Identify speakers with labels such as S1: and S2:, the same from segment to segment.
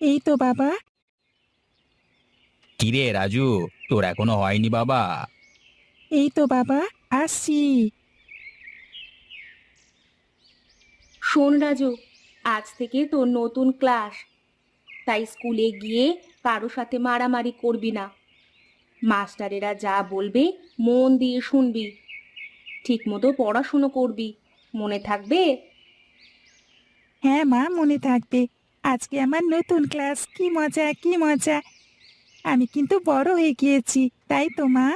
S1: এই তো বাবা।
S2: কিরে রাজু, তোর এখনো হয়নি বাবা?
S1: এই তো বাবা, আসছি।
S3: শোন রাজু, আজ থেকে তোর নতুন ক্লাস। তাই স্কুলে গিয়ে কারো সাথে মারামারি করবি না। মাস্টারেরা যা বলবে মন দিয়ে শুনবি। ঠিক মতো পড়াশুনো করবি, মনে থাকবে?
S1: হ্যাঁ মা, মনে থাকবে। আজকে আমার নতুন ক্লাস, কি মজা কি মজা। আমি কিন্তু বড় হয়ে গিয়েছি, তাই তো মা?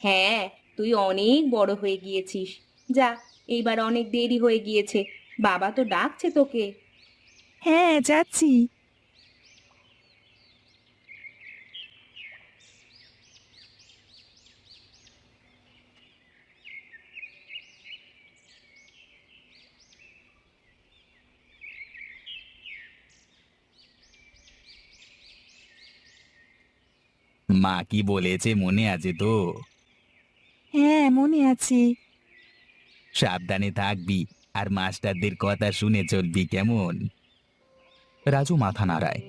S3: হ্যাঁ, তুই অনেক বড় হয়ে গিয়েছিস। যা, এইবার অনেক দেরি হয়ে গিয়েছে, বাবা তো ডাকছে তোকে।
S1: হ্যাঁ, যাচ্ছি।
S2: মা কি বলেছে মনে আছে তো?
S1: হ্যাঁ, মনে আছে।
S2: সাবধানে থাকবি আর মাস্টারদের কথা শুনে চলবি, কেমন? রাজু মাথা নাড়ায়।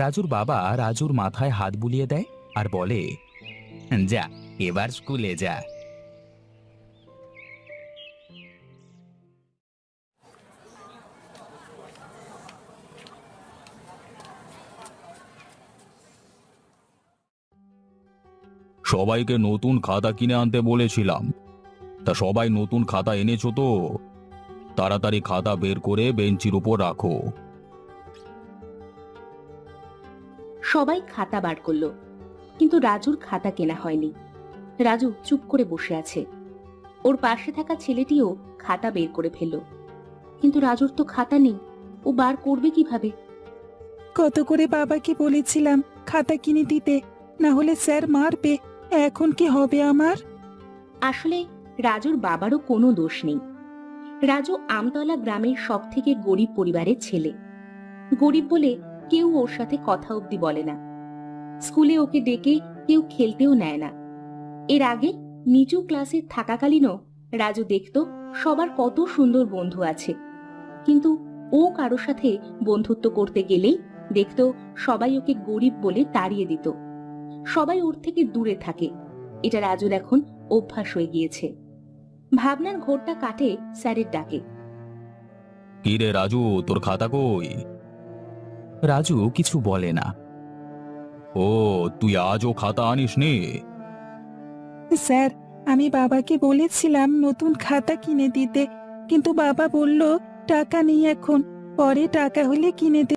S2: রাজুর বাবা রাজুর মাথায় হাত বুলিয়ে দেয় আর বলে, যা, এবার স্কুলে যা। সবাইকে নতুন খাতা কিনে আনতে বলেছিলাম, তা সবাই নতুন খাতা এনেছো তো? তাড়াতাড়ি খাতা বের করে বেঞ্চির উপর রাখো।
S3: সবাই খাতা বার করলো, কিন্তু রাজুর খাতা কেনা হয়নি। রাজু চুপ করে বসে আছে। ওর পাশে থাকা ছেলেটিও খাতা বের করে ফেলল, কিন্তু রাজুর তো খাতা নেই। ও বার করবে কিভাবে?
S1: কত করে বাবাকে বলেছিলাম খাতা কিনে দিতে, না হলে স্যার মারবে। এখন কি হবে আমার?
S3: আসলে রাজুর বাবারও কোনো দোষ নেই। রাজু আমতলা গ্রামের সব থেকে গরিব পরিবারের ছেলে। গরিব বলে কেউ ওর সাথে কথা অব্দি বলে না। স্কুলে ওকে ডেকে কেউ খেলতেও নেয় না। এর আগে নিচু ক্লাসে থাকাকালীনও রাজু দেখতো সবার কত সুন্দর বন্ধু আছে, কিন্তু ও কারো সাথে বন্ধুত্ব করতে গেলেই দেখতো সবাই ওকে গরিব বলে তাড়িয়ে দিত। সবাই ওর থেকে দূরে থাকে। এটা রাজুর এখন অভ্যাস হয়ে গিয়েছে। ভাবনার ঘোরটা কাটে স্যারের ডাকে।
S2: কি রে রাজু, তোর খাতা কই? রাজু কিছু বলে না। ও, তুই আজও খাতা আনিসনি?
S1: স্যার, আমি বাবাকে বলেছিলাম নতুন খাতা কিনে দিতে, কিন্তু বাবা বলল টাকা নেই এখন, পরে টাকা হলে কিনে দেব।